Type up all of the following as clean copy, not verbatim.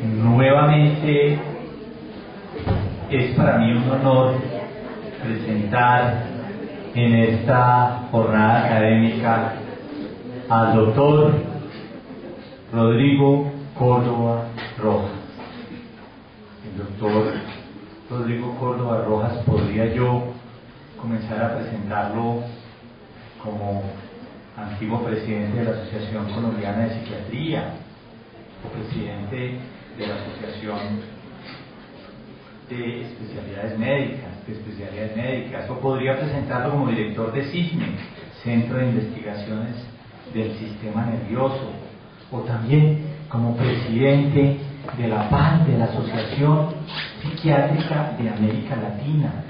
Nuevamente es para mí un honor presentar en esta jornada académica al doctor Rodrigo Córdoba Rojas. El doctor Rodrigo Córdoba Rojas, podría yo comenzar a presentarlo como antiguo presidente de la Asociación Colombiana de Psiquiatría o presidente de la Asociación de Especialidades Médicas, o podría presentarlo como director de CISME, Centro de Investigaciones del Sistema Nervioso, o también como presidente de la PAN, de la Asociación Psiquiátrica de América Latina.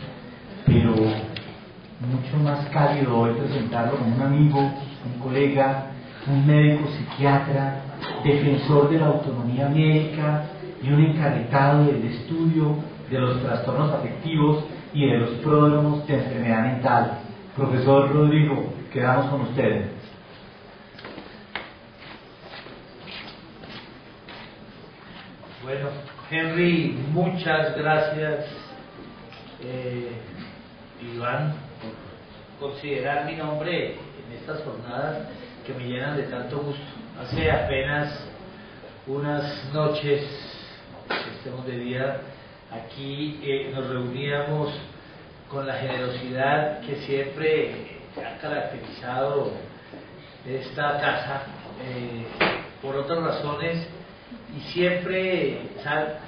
Pero mucho más cálido hoy presentarlo como un amigo, un colega, un médico psiquiatra, defensor de la autonomía médica y un encargado del estudio de los trastornos afectivos y de los pródromos de enfermedad mental. Profesor Rodrigo, quedamos con ustedes. Bueno, Henry, muchas gracias, Iván, por considerar mi nombre en estas jornadas que me llenan de tanto gusto. Hace apenas unas noches, estemos de día, aquí nos reuníamos con la generosidad que siempre ha caracterizado esta casa, por otras razones, y siempre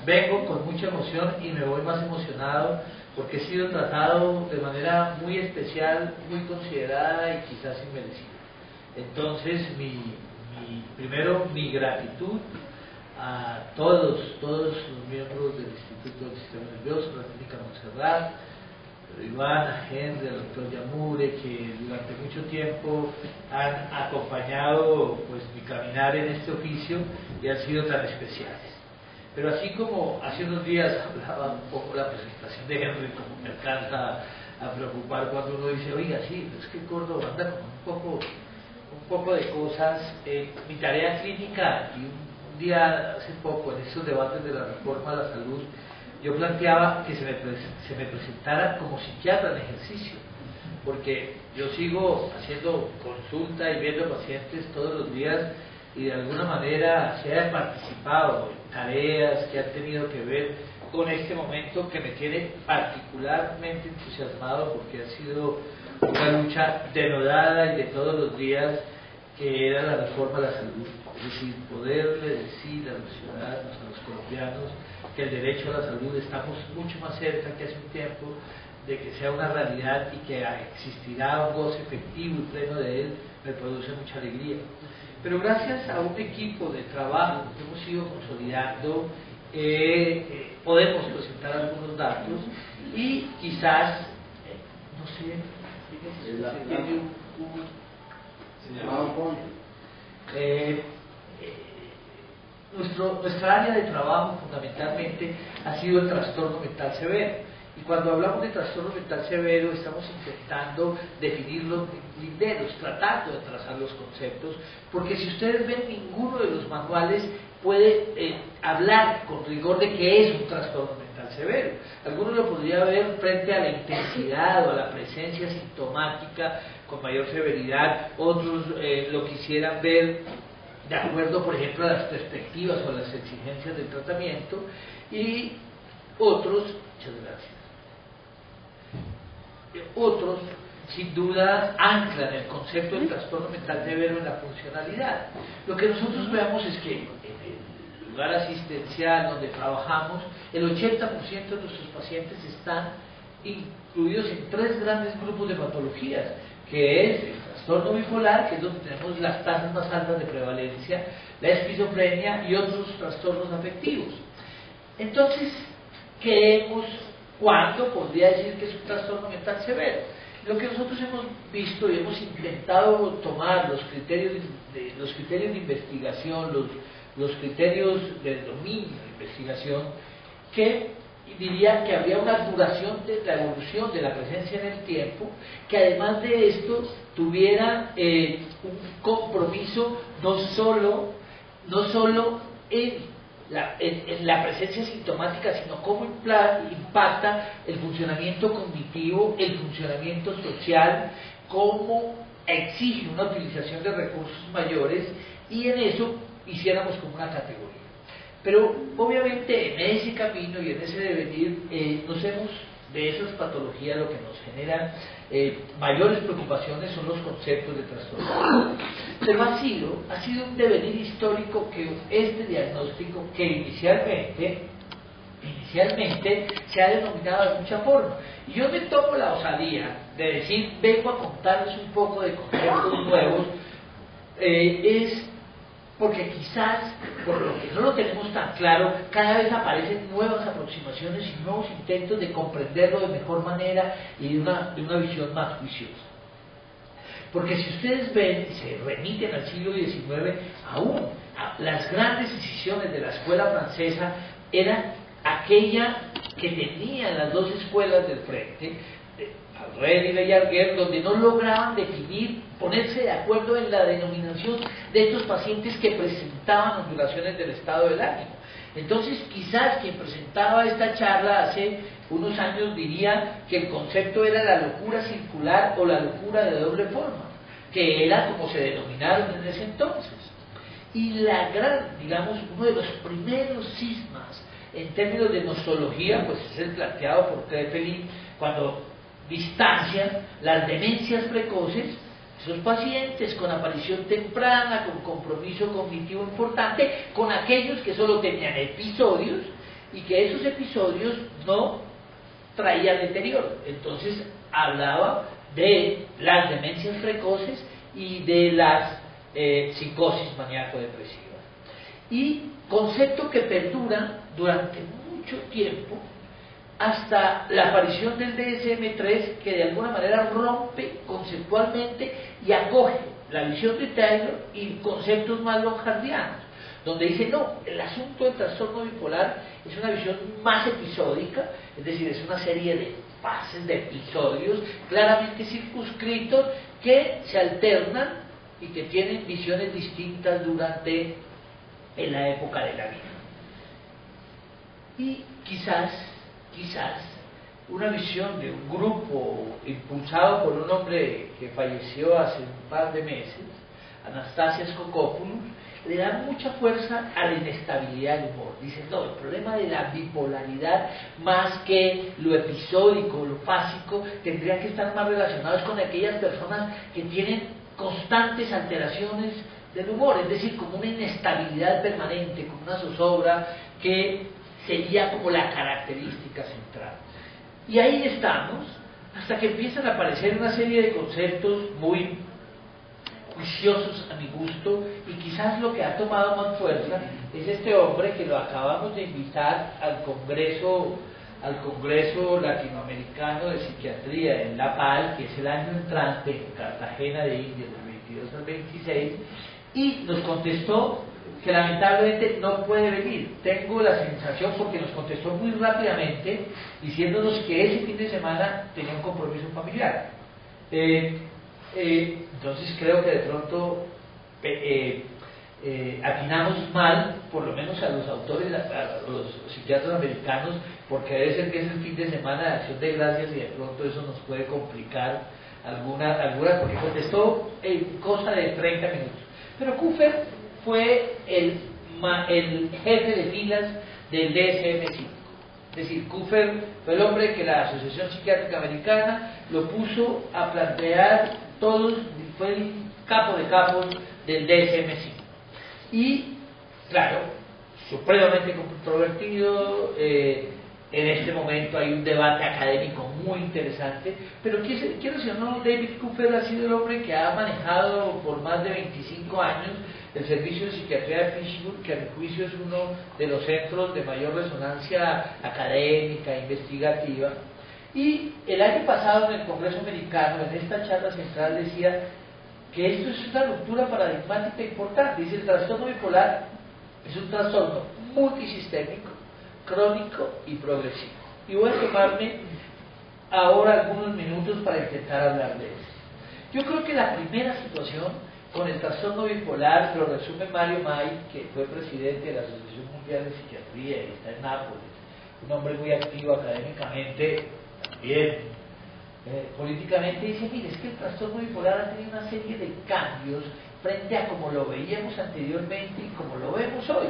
vengo con mucha emoción y me voy más emocionado porque he sido tratado de manera muy especial, muy considerada y quizás inmerecida. Entonces, primero mi gratitud a todos los miembros del Instituto del Sistema Nervioso, la Clínica Montserrat, a Iván, a Henry, al doctor Yamure, que durante mucho tiempo han acompañado pues mi caminar en este oficio y han sido tan especiales. Pero así como hace unos días hablaba un poco la presentación de Henry, como me alcanza a preocupar cuando uno dice, oiga, sí, es que Córdoba anda con un poco de cosas. Mi tarea clínica, y un día hace poco en estos debates de la reforma a la salud, yo planteaba que se me presentara como psiquiatra en ejercicio, porque yo sigo haciendo consulta y viendo pacientes todos los días y de alguna manera se ha participado en tareas que han tenido que ver con este momento que me tiene particularmente entusiasmado, porque ha sido una lucha denodada y de todos los días, que era la reforma a la salud. Es decir, poderle decir a los ciudadanos, a los colombianos, que el derecho a la salud estamos mucho más cerca que hace un tiempo de que sea una realidad y que existirá un goce efectivo y pleno de él, me produce mucha alegría. Pero gracias a un equipo de trabajo que hemos ido consolidando, podemos presentar algunos datos y quizás, no sé, nuestra área de trabajo fundamentalmente ha sido el trastorno mental severo. Y cuando hablamos de trastorno mental severo, estamos intentando definir los linderos, tratando de trazar los conceptos, porque si ustedes ven, ninguno de los manuales puede hablar con rigor de qué es un trastorno mental severo. Algunos lo podría ver frente a la intensidad o a la presencia sintomática con mayor severidad, otros lo quisieran ver de acuerdo, por ejemplo, a las perspectivas o a las exigencias del tratamiento, y otros, muchas gracias, otros sin duda anclan el concepto del trastorno mental severo en la funcionalidad. Lo que nosotros veamos es que en el lugar asistencial donde trabajamos, el 80% de nuestros pacientes están incluidos en 3 grandes grupos de patologías, que es el trastorno bipolar, que es donde tenemos las tasas más altas de prevalencia, la esquizofrenia y otros trastornos afectivos. Entonces, ¿cuándo podría decir que es un trastorno mental severo? Lo que nosotros hemos visto y hemos intentado tomar los criterios de investigación, los criterios del dominio de investigación, que diría que había una duración de la evolución de la presencia en el tiempo, que además de esto tuviera un compromiso no solo en en la presencia sintomática, sino cómo impacta el funcionamiento cognitivo, el funcionamiento social, cómo exige una utilización de recursos mayores, y en eso hiciéramos como una categoría. Pero obviamente en ese camino y en ese devenir nos hemos, de esas patologías lo que nos genera mayores preocupaciones son los conceptos de trastorno. Pero ha sido un devenir histórico que este diagnóstico, que inicialmente se ha denominado de mucha forma. Y yo me tomo la osadía de decir, vengo a contarles un poco de conceptos nuevos, es porque quizás, por lo que no lo tenemos tan claro, cada vez aparecen nuevas aproximaciones y nuevos intentos de comprenderlo de mejor manera y de una visión más juiciosa. Porque si ustedes ven, se remiten al siglo XIX, aún las grandes decisiones de la escuela francesa eran aquella que tenían las dos escuelas del frente, Alred y Bellaguer, donde no lograban ponerse de acuerdo en la denominación de estos pacientes que presentaban ondulaciones del estado del ánimo. Entonces, quizás quien presentaba esta charla hace unos años diría que el concepto era la locura circular o la locura de doble forma, que era como se denominaron en ese entonces. Y uno de los primeros cismas en términos de nosología, pues es el planteado por Kraepelin, cuando distancian las demencias precoces, esos pacientes con aparición temprana, con compromiso cognitivo importante, con aquellos que solo tenían episodios y que esos episodios no traían deterioro. Entonces hablaba de las demencias precoces y de las psicosis maníaco-depresivas. Y concepto que perdura durante mucho tiempo, hasta la aparición del DSM-3, que de alguna manera rompe conceptualmente y acoge la visión de Taylor y conceptos más longardianos, donde dice, no, el asunto del trastorno bipolar es una visión más episódica, es decir, es una serie de fases, de episodios claramente circunscritos que se alternan y que tienen visiones distintas durante la época de la vida. Y quizás una visión de un grupo impulsado por un hombre que falleció hace un par de meses, Anastasias Kokopoulos, le da mucha fuerza a la inestabilidad del humor. Dice, no, el problema de la bipolaridad, más que lo episódico, lo fásico, tendría que estar más relacionados con aquellas personas que tienen constantes alteraciones del humor, es decir, como una inestabilidad permanente, como una zozobra que sería como la característica central. Y ahí estamos, hasta que empiezan a aparecer una serie de conceptos muy juiciosos a mi gusto, y quizás lo que ha tomado más fuerza es este hombre que lo acabamos de invitar al Congreso Latinoamericano de Psiquiatría en La Pal, que es el año entrante en Cartagena de Indias, del 22 al 26, y nos contestó que lamentablemente no puede venir. Tengo la sensación, porque nos contestó muy rápidamente, diciéndonos que ese fin de semana tenía un compromiso familiar. Entonces creo que de pronto atinamos mal, por lo menos a los autores, a los psiquiatras americanos, porque debe ser que es el fin de semana de Acción de Gracias y de pronto eso nos puede complicar algunas, porque contestó en cosa de 30 minutos. Pero Kupfer fue el jefe de filas del DSM-5. Es decir, Kupfer fue el hombre que la Asociación Psiquiátrica Americana lo puso a plantear todos, fue el capo de capos del DSM-5. Y, claro, supremamente controvertido. En este momento hay un debate académico muy interesante, pero quiero decir, no, David Kupfer ha sido el hombre que ha manejado por más de 25 años el Servicio de Psiquiatría de Pittsburgh, que a mi juicio es uno de los centros de mayor resonancia académica, investigativa. Y el año pasado en el Congreso Americano, en esta charla central, decía que esto es una ruptura paradigmática importante. Dice, el trastorno bipolar es un trastorno multisistémico, crónico y progresivo. Y voy a tomarme ahora algunos minutos para intentar hablar de eso. Yo creo que la primera situación con el trastorno bipolar, lo resume Mario May, que fue presidente de la Asociación Mundial de Psiquiatría y está en Nápoles, un hombre muy activo académicamente, también políticamente, dice, mire, es que el trastorno bipolar ha tenido una serie de cambios frente a como lo veíamos anteriormente y como lo vemos hoy.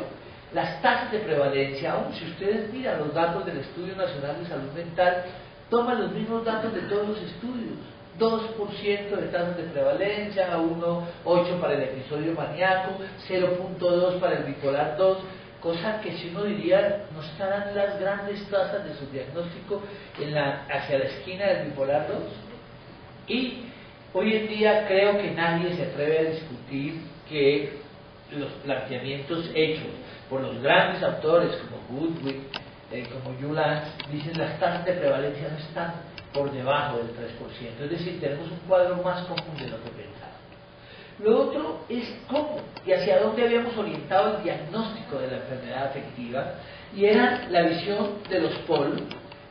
Las tasas de prevalencia, aún si ustedes miran los datos del Estudio Nacional de Salud Mental, toman los mismos datos de todos los estudios. 2% de tasas de prevalencia, 1,8 para el episodio maníaco, 0,2 para el bipolar 2, cosa que si uno diría no estarán las grandes tasas de subdiagnóstico hacia la esquina del bipolar 2. Y hoy en día creo que nadie se atreve a discutir que los planteamientos hechos por los grandes autores como Goodwin, como Julans, dicen las tasas de prevalencia no están por debajo del 3%, es decir, tenemos un cuadro más común de lo que pensábamos. Lo otro es cómo y hacia dónde habíamos orientado el diagnóstico de la enfermedad afectiva, y era la visión de los polos,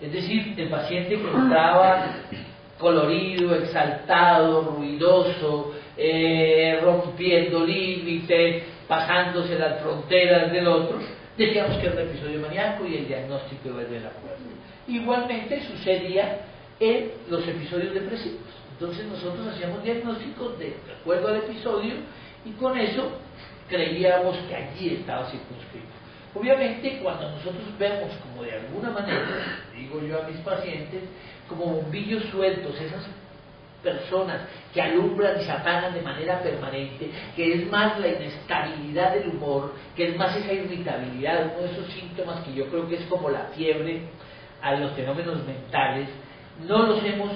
es decir, el paciente que estaba colorido, exaltado, ruidoso, rompiendo límites, pasándose las fronteras del otro, decíamos que era un episodio maníaco y el diagnóstico iba de la acuerdo. Igualmente sucedía en los episodios depresivos. Entonces nosotros hacíamos diagnósticos de acuerdo al episodio y con eso creíamos que allí estaba circunscrito. Obviamente cuando nosotros vemos como de alguna manera, digo yo a mis pacientes, como bombillos sueltos, esas personas que alumbran y se apagan de manera permanente, que es más la inestabilidad del humor, que es más esa irritabilidad, uno de esos síntomas que yo creo que es como la fiebre a los fenómenos mentales, no los hemos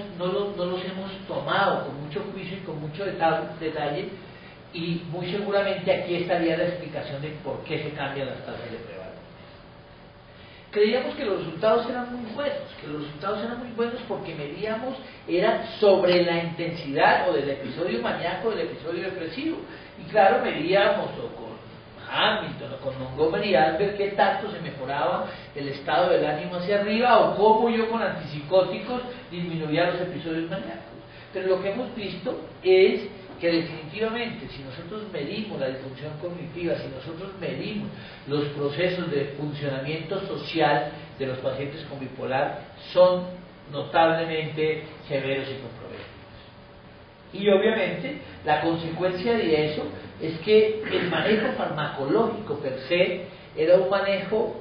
tomado con mucho juicio y con mucho detalle, y muy seguramente aquí estaría la explicación de por qué se cambian las tasas de prevalencia. Creíamos que los resultados eran muy buenos, porque medíamos, era sobre la intensidad o del episodio maníaco o del episodio depresivo, y claro, medíamos o con Hamilton o con Montgomery y Albert qué tanto se mejoraba el estado del ánimo hacia arriba, o cómo yo con antipsicóticos disminuía los episodios maníacos. Pero lo que hemos visto es que definitivamente, si nosotros medimos la disfunción cognitiva, si nosotros medimos los procesos de funcionamiento social de los pacientes con bipolar, son notablemente severos y comprometidos. Y obviamente la consecuencia de eso es que el manejo farmacológico per se era un manejo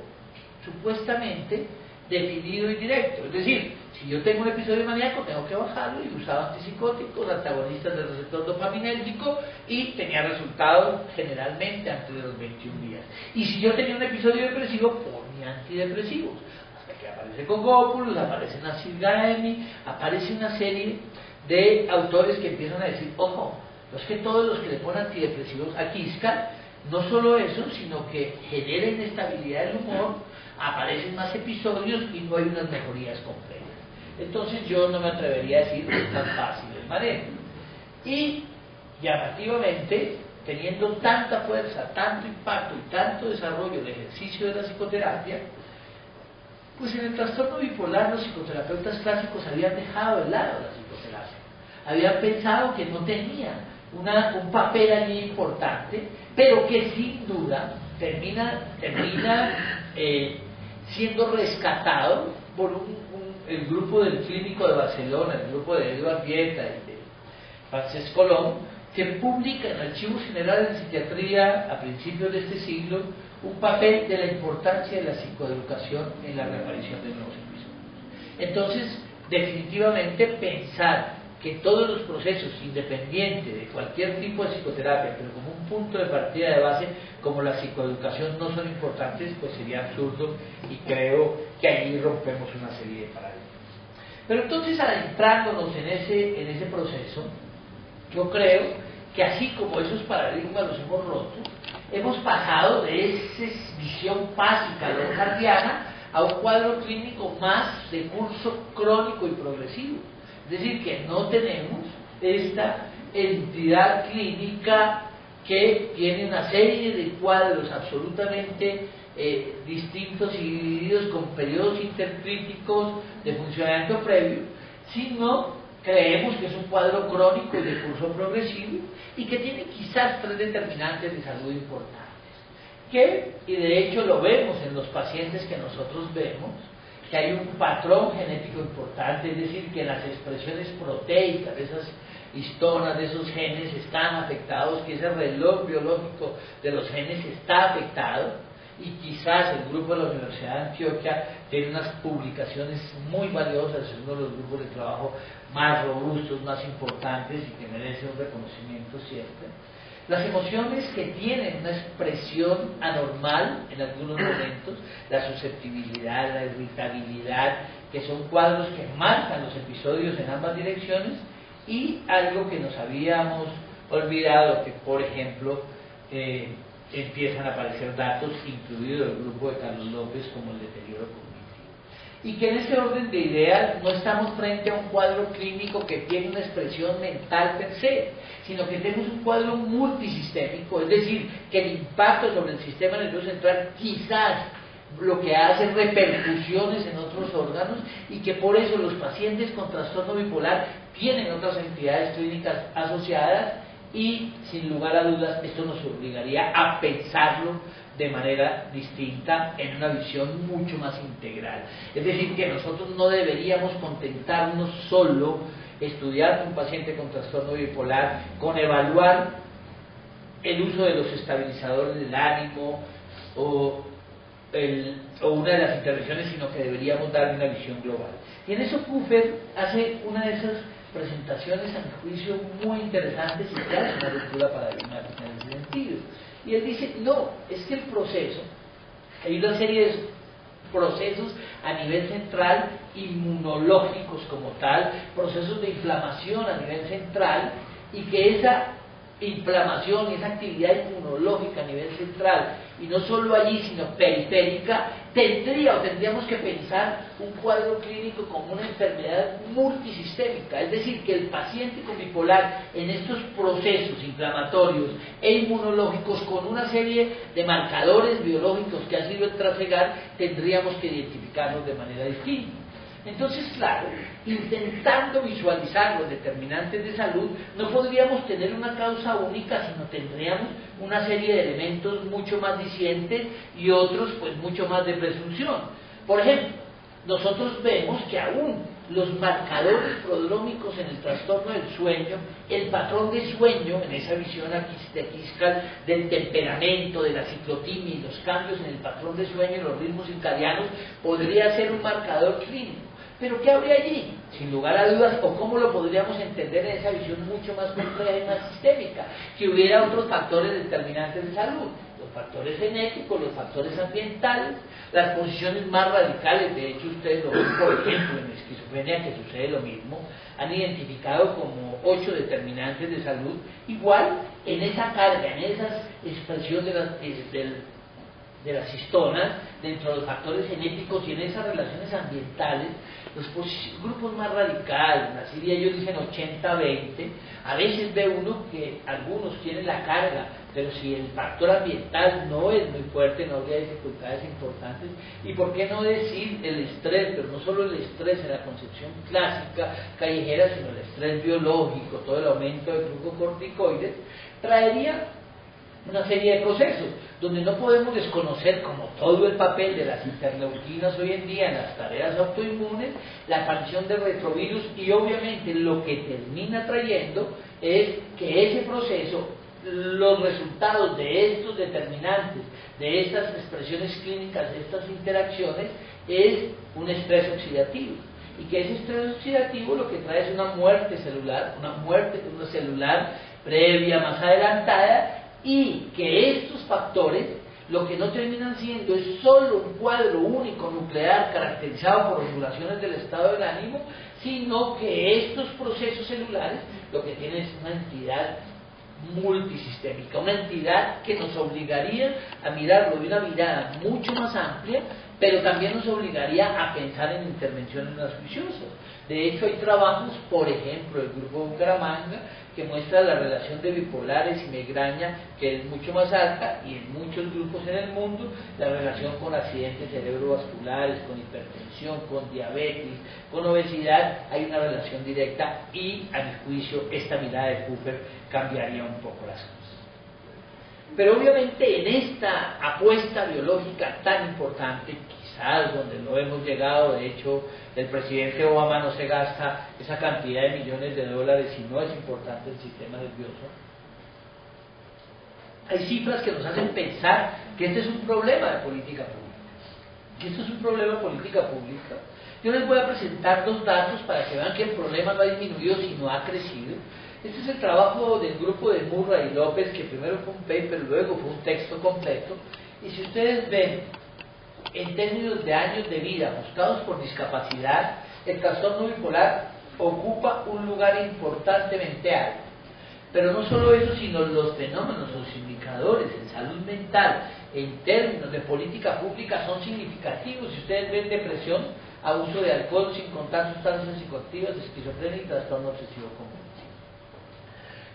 supuestamente definido y directo. Es decir, si yo tengo un episodio maníaco, tengo que bajarlo, y usaba antipsicóticos, antagonistas del receptor dopaminérgico, y tenía resultados generalmente antes de los 21 días. Y si yo tenía un episodio depresivo, ponía antidepresivos. Hasta que aparece Cogopoulos, aparece Nasir Gaemi, aparece una serie de autores que empiezan a decir, ojo, no es que todos los que le ponen antidepresivos a Quisca, no solo eso, sino que genera inestabilidad del humor, aparecen más episodios y no hay unas mejorías completas. Entonces yo no me atrevería a decir que es tan fácil el manejo. Y llamativamente, teniendo tanta fuerza, tanto impacto y tanto desarrollo de ejercicio de la psicoterapia, pues en el trastorno bipolar los psicoterapeutas clásicos habían dejado de lado la psicoterapia. Habían pensado que no tenía un papel allí importante, pero que sin duda termina siendo rescatado por el grupo del Clínico de Barcelona, el grupo de Eduard Vieta y de Francesc Colom, que publica en Archivos Generales de Psiquiatría a principios de este siglo un papel de la importancia de la psicoeducación en la reaparición de nuevos episodios. Entonces, definitivamente pensar que todos los procesos, independientes de cualquier tipo de psicoterapia, pero como un punto de partida de base, como la psicoeducación, no son importantes, pues sería absurdo, y creo que ahí rompemos una serie de paradigmas. Pero entonces, adentrándonos en ese proceso, yo creo que así como esos paradigmas los hemos roto, hemos pasado de esa visión básica loccardiana a un cuadro clínico más de curso crónico y progresivo. Es decir, que no tenemos esta entidad clínica que tiene una serie de cuadros absolutamente distintos y divididos con periodos intercríticos de funcionamiento previo, sino creemos que es un cuadro crónico y de curso progresivo y que tiene quizás 3 determinantes de salud importantes, y de hecho lo vemos en los pacientes que nosotros vemos, que hay un patrón genético importante, es decir, que las expresiones proteicas de esas histonas, de esos genes están afectados, que ese reloj biológico de los genes está afectado. Y quizás el grupo de la Universidad de Antioquia tiene unas publicaciones muy valiosas, es uno de los grupos de trabajo más robustos, más importantes y que merece un reconocimiento siempre. Las emociones que tienen una expresión anormal en algunos momentos, la susceptibilidad, la irritabilidad, que son cuadros que marcan los episodios en ambas direcciones, y algo que nos habíamos olvidado, que por ejemplo empiezan a aparecer datos, incluido el grupo de Carlos López, como el deterioro cognitivo. Y que en ese orden de ideas no estamos frente a un cuadro clínico que tiene una expresión mental per se, sino que tenemos un cuadro multisistémico, es decir, que el impacto sobre el sistema nervioso central quizás lo que hace repercusiones en otros órganos, y que por eso los pacientes con trastorno bipolar tienen otras entidades clínicas asociadas, y sin lugar a dudas esto nos obligaría a pensarlo de manera distinta, en una visión mucho más integral. Es decir, que nosotros no deberíamos contentarnos solo estudiando un paciente con trastorno bipolar, con evaluar el uso de los estabilizadores del ánimo o una de las intervenciones, sino que deberíamos dar una visión global. Y en eso Kupfer hace una de esas presentaciones, a mi juicio, muy interesantes, y que hace una ruptura paradigmática en ese sentido. Y él dice, no, es que el proceso, hay una serie de procesos a nivel central, inmunológicos como tal, procesos de inflamación a nivel central, y que esa inflamación y esa actividad inmunológica a nivel central, y no solo allí sino periférica, tendríamos que pensar un cuadro clínico como una enfermedad multisistémica, es decir, que el paciente con bipolar en estos procesos inflamatorios e inmunológicos, con una serie de marcadores biológicos que han sido el trasegar, tendríamos que identificarlos de manera distinta. Entonces, claro, intentando visualizar los determinantes de salud, no podríamos tener una causa única, sino tendríamos una serie de elementos mucho más discientes y otros pues mucho más de presunción. Por ejemplo, nosotros vemos que aún los marcadores prodrómicos en el trastorno del sueño, el patrón de sueño, en esa visión Quiscal del temperamento, de la ciclotimia y los cambios en el patrón de sueño y los ritmos circadianos, podría ser un marcador clínico. ¿Pero qué habría allí? Sin lugar a dudas, o cómo lo podríamos entender en esa visión mucho más compleja y más sistémica, que hubiera otros factores determinantes de salud, los factores genéticos, los factores ambientales, las posiciones más radicales. De hecho, ustedes lo ven, por ejemplo, en esquizofrenia, que sucede lo mismo, han identificado como 8 determinantes de salud, igual en esa carga, en esa expresión de las histonas, dentro de los factores genéticos y en esas relaciones ambientales, los grupos más radicales, así de ellos dicen 80-20, a veces ve uno que algunos tienen la carga, pero si el factor ambiental no es muy fuerte, no habría dificultades importantes. Y por qué no decir el estrés, pero no solo el estrés en la concepción clásica callejera, sino el estrés biológico, todo el aumento de glucocorticoides, traería una serie de procesos, donde no podemos desconocer, como todo el papel de las interleuquinas hoy en día en las tareas autoinmunes, la aparición de retrovirus, y obviamente lo que termina trayendo es que ese proceso, los resultados de estos determinantes, de estas expresiones clínicas, de estas interacciones, es un estrés oxidativo. Y que ese estrés oxidativo lo que trae es una muerte celular, una celular previa, más adelantada, y que estos factores lo que no terminan siendo es solo un cuadro único nuclear caracterizado por oscilaciones del estado del ánimo, sino que estos procesos celulares lo que tienen es una entidad multisistémica, una entidad que nos obligaría a mirarlo de una mirada mucho más amplia pero también nos obligaría a pensar en intervenciones más juiciosas. De hecho, hay trabajos, por ejemplo, el grupo Bucaramanga, que muestra la relación de bipolares y migraña, que es mucho más alta, y en muchos grupos en el mundo, la relación con accidentes cerebrovasculares, con hipertensión, con diabetes, con obesidad, hay una relación directa, y a mi juicio esta mirada de Cooper cambiaría un poco las cosas. Pero obviamente en esta apuesta biológica tan importante, quizás donde no hemos llegado, de hecho el presidente Obama no se gasta esa cantidad de millones de dólares y no es importante el sistema nervioso, hay cifras que nos hacen pensar que este es un problema de política pública. Que esto es un problema de política pública. Yo les voy a presentar dos datos para que vean que el problema no ha disminuido sino ha crecido. Este es el trabajo del grupo de Murray y López, que primero fue un paper, luego fue un texto completo. Y si ustedes ven, en términos de años de vida buscados por discapacidad, el trastorno bipolar ocupa un lugar importantemente alto. Pero no solo eso, sino los fenómenos, los indicadores en salud mental, en términos de política pública, son significativos. Si ustedes ven depresión, abuso de alcohol, sin contar sustancias psicoactivas, esquizofrenia y trastorno obsesivo compulsivo.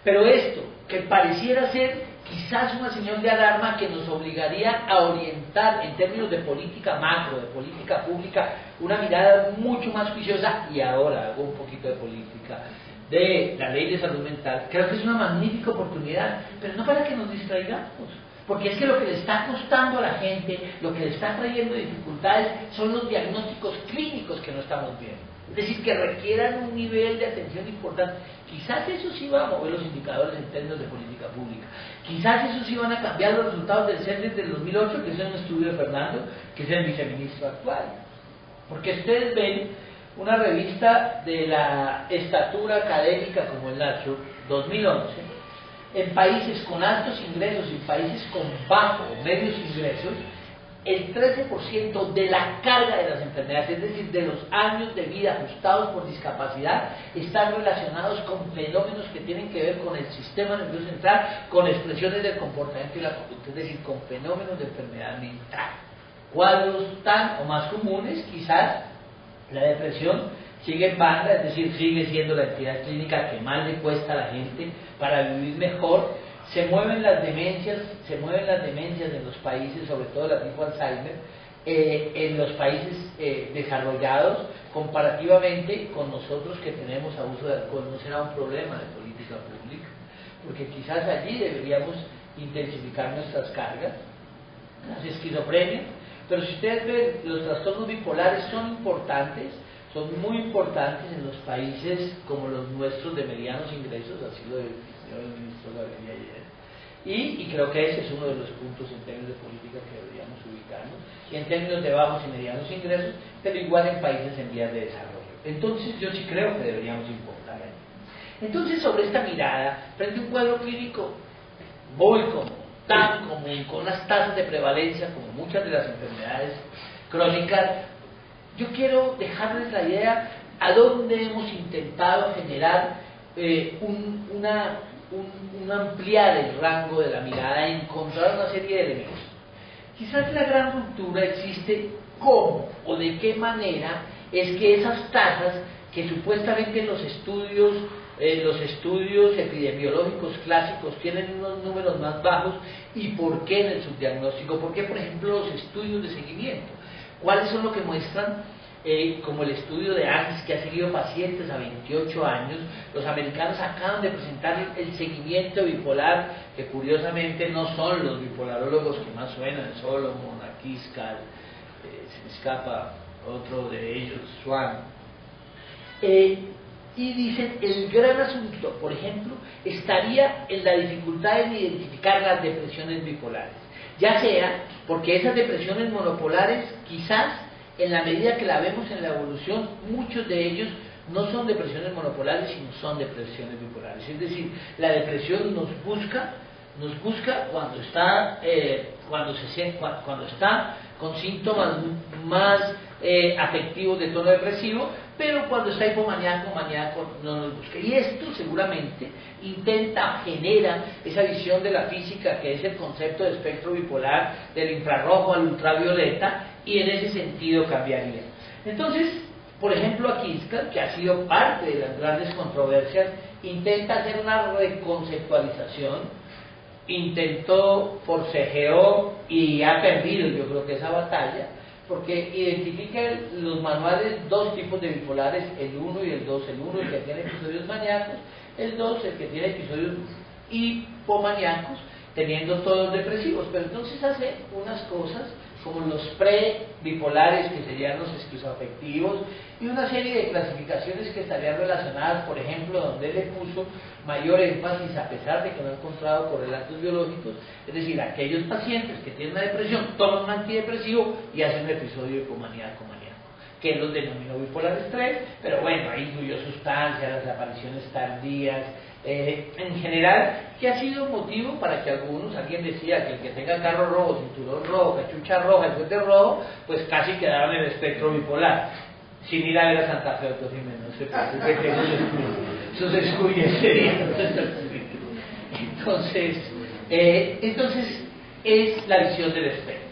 Pero esto, que pareciera ser quizás una señal de alarma que nos obligaría a orientar en términos de política macro, de política pública, una mirada mucho más juiciosa, y ahora hago un poquito de política, de la ley de salud mental, creo que es una magnífica oportunidad, pero no para que nos distraigamos, porque es que lo que le está costando a la gente, lo que le está trayendo dificultades, son los diagnósticos clínicos que no estamos viendo. Es decir, que requieran un nivel de atención importante. Quizás eso sí va a mover los indicadores en términos de política pública. Quizás eso sí van a cambiar los resultados del CENDES del 2008, que es un estudio de Fernando, que es el viceministro actual. Porque ustedes ven una revista de la estatura académica como el Nature, 2011, en países con altos ingresos y países con bajos o medios ingresos, el 13% de la carga de las enfermedades, es decir, de los años de vida ajustados por discapacidad, están relacionados con fenómenos que tienen que ver con el sistema nervioso central, con expresiones del comportamiento y la conducta, es decir, con fenómenos de enfermedad mental. Cuadros tan o más comunes, quizás la depresión sigue en banda, es decir, sigue siendo la entidad clínica que más le cuesta a la gente para vivir mejor. Se mueven las demencias en los países, sobre todo la tipo Alzheimer, en los países desarrollados, comparativamente con nosotros que tenemos abuso de alcohol. No será un problema de política pública, porque quizás allí deberíamos intensificar nuestras cargas. Las esquizofrenias, pero si ustedes ven, los trastornos bipolares son importantes, son muy importantes en los países como los nuestros de medianos ingresos, así lo definió el ministro Gaviria ayer, y creo que ese es uno de los puntos en términos de política que deberíamos ubicarnos, y en términos de bajos y medianos ingresos, pero igual en países en vías de desarrollo. Entonces yo sí creo que deberíamos importar ahí. Entonces, sobre esta mirada, frente a un cuadro clínico muy común, tan común, con unas tasas de prevalencia como muchas de las enfermedades crónicas, yo quiero dejarles la idea a dónde hemos intentado generar un ampliar el rango de la mirada, encontrar una serie de elementos. Quizás la gran ruptura existe cómo o de qué manera es que esas tasas que supuestamente en los estudios epidemiológicos clásicos tienen unos números más bajos, y por qué en el subdiagnóstico, por qué por ejemplo los estudios de seguimiento, cuáles son lo que muestran, como el estudio de ANS que ha seguido pacientes a 28 años, los americanos acaban de presentar el seguimiento bipolar, que curiosamente no son los bipolarólogos que más suenan, Solomon, Akiskal, se me escapa otro de ellos, Swan, y dicen, el gran asunto, por ejemplo, estaría en la dificultad en identificar las depresiones bipolares, ya sea porque esas depresiones monopolares, quizás en la medida que la vemos en la evolución, muchos de ellos no son depresiones monopolares, sino son depresiones bipolares. Es decir, la depresión nos busca cuando está cuando está con síntomas más afectivos de tono depresivo, pero cuando está hipomaníaco, maníaco no nos busca. Y esto seguramente genera esa visión de la física, que es el concepto de espectro bipolar, del infrarrojo al ultravioleta, y en ese sentido cambiaría. Entonces, por ejemplo, Akizkar, que ha sido parte de las grandes controversias, intenta hacer una reconceptualización, forcejeó y ha perdido, yo creo que esa batalla, porque identifica los manuales dos tipos de bipolares, el 1 y el 2, el 1 el que tiene episodios maníacos, el 2 el que tiene episodios hipomaníacos, teniendo todos depresivos, pero entonces hace unas cosas como los pre-bipolares, que serían los esquizoafectivos, y una serie de clasificaciones que estarían relacionadas, por ejemplo, donde él le puso mayor énfasis, a pesar de que no ha encontrado correlatos biológicos, es decir, aquellos pacientes que tienen una depresión toman un antidepresivo y hacen un episodio de hipomaníaco maníaco, que él los denominó bipolares 3, pero bueno, ahí incluyó sustancias, las apariciones tardías, en general, que ha sido motivo para que alguien decía que el que tenga carro rojo, cinturón rojo, cachucha roja, el suéter rojo, pues casi quedaba en el espectro bipolar, sin ir a ver a Santa Fe Otto Jiménez, no se preocupe, esos estudios serían. Entonces, es la visión del espectro.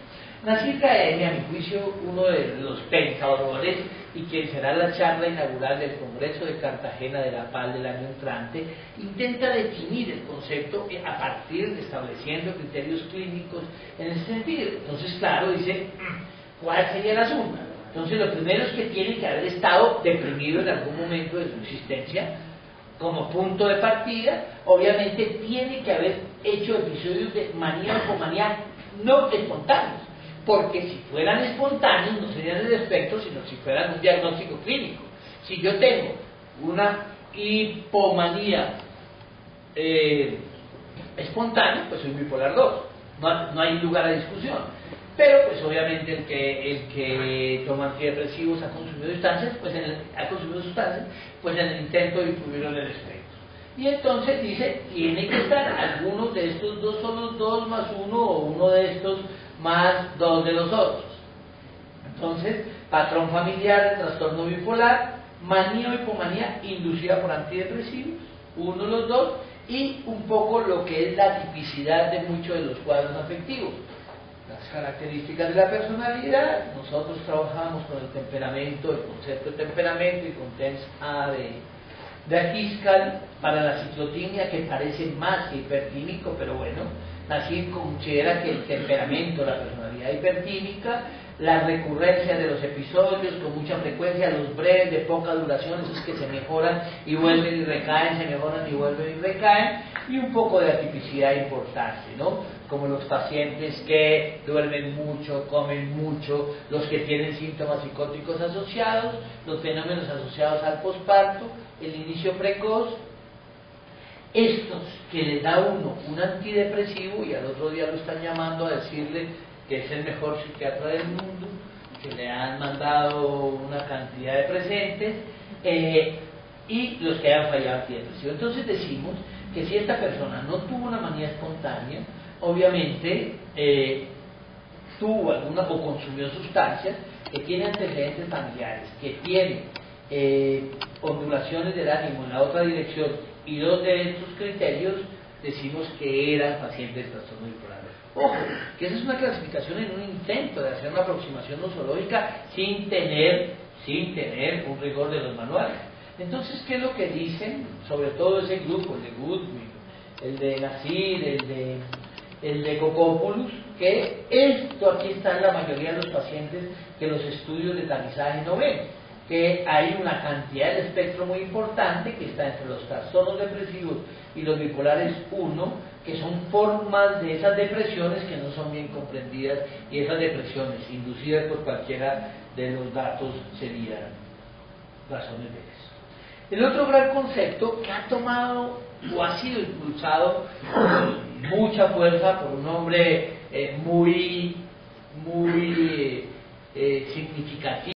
Nasir Khaemi, a mi juicio, uno de los pensadores y quien será la charla inaugural del Congreso de Cartagena de la Paz del año entrante, intenta definir el concepto a partir de estableciendo criterios clínicos en ese sentido. Entonces, claro, dice, ¿cuál sería la suma? Entonces, lo primero es que tiene que haber estado deprimido en algún momento de su existencia, como punto de partida. Obviamente tiene que haber hecho episodios de manía o hipomanía no espontáneos, porque si fueran espontáneos no serían el espectro, sino si fueran un diagnóstico clínico. Si yo tengo una hipomanía espontánea, pues soy bipolar 2, no hay lugar a discusión. Pero pues obviamente el que toma antidepresivos ha consumido sustancias, pues en el intento de incluirlo en el espectro. Y entonces dice, tiene que estar algunos de estos dos, son los 2 más 1, o uno de estos más 2 de los otros. Entonces, patrón familiar de trastorno bipolar, manía o hipomanía inducida por antidepresivos, uno de los dos, y un poco lo que es la tipicidad de muchos de los cuadros afectivos. Las características de la personalidad, nosotros trabajamos con el temperamento, el concepto de temperamento y con TENS-A de Akizkar para la ciclotimia, que parece más que hipertímico, pero bueno, Nasir considera que el temperamento, la personalidad hipertímica, la recurrencia de los episodios con mucha frecuencia, los breves de poca duración, esos que se mejoran y vuelven y recaen, se mejoran y vuelven y recaen, y un poco de atipicidad importante, ¿no? Como los pacientes que duermen mucho, comen mucho, los que tienen síntomas psicóticos asociados, los fenómenos asociados al posparto, el inicio precoz, estos que le da uno un antidepresivo y al otro día lo están llamando a decirle que es el mejor psiquiatra del mundo, que le han mandado una cantidad de presentes, y los que hayan fallado antidepresivo. Entonces decimos que si esta persona no tuvo una manía espontánea, obviamente tuvo alguna o consumió sustancias, que tiene antecedentes familiares, que tiene ondulaciones del ánimo en la otra dirección, y 2 de estos criterios decimos que eran pacientes de trastorno bipolar. Ojo, que esa es una clasificación en un intento de hacer una aproximación nosológica sin tener un rigor de los manuales. Entonces, ¿qué es lo que dicen? Sobre todo ese grupo, el de Goodwin, el de Nasir, el de Kokopoulos, que esto aquí está en la mayoría de los pacientes que los estudios de tamizaje no ven, que hay una cantidad de espectro muy importante que está entre los trastornos depresivos y los bipolares 1, que son formas de esas depresiones que no son bien comprendidas, y esas depresiones inducidas por cualquiera de los datos serían razones de eso. El otro gran concepto que ha tomado o ha sido impulsado con mucha fuerza por un hombre muy significativo,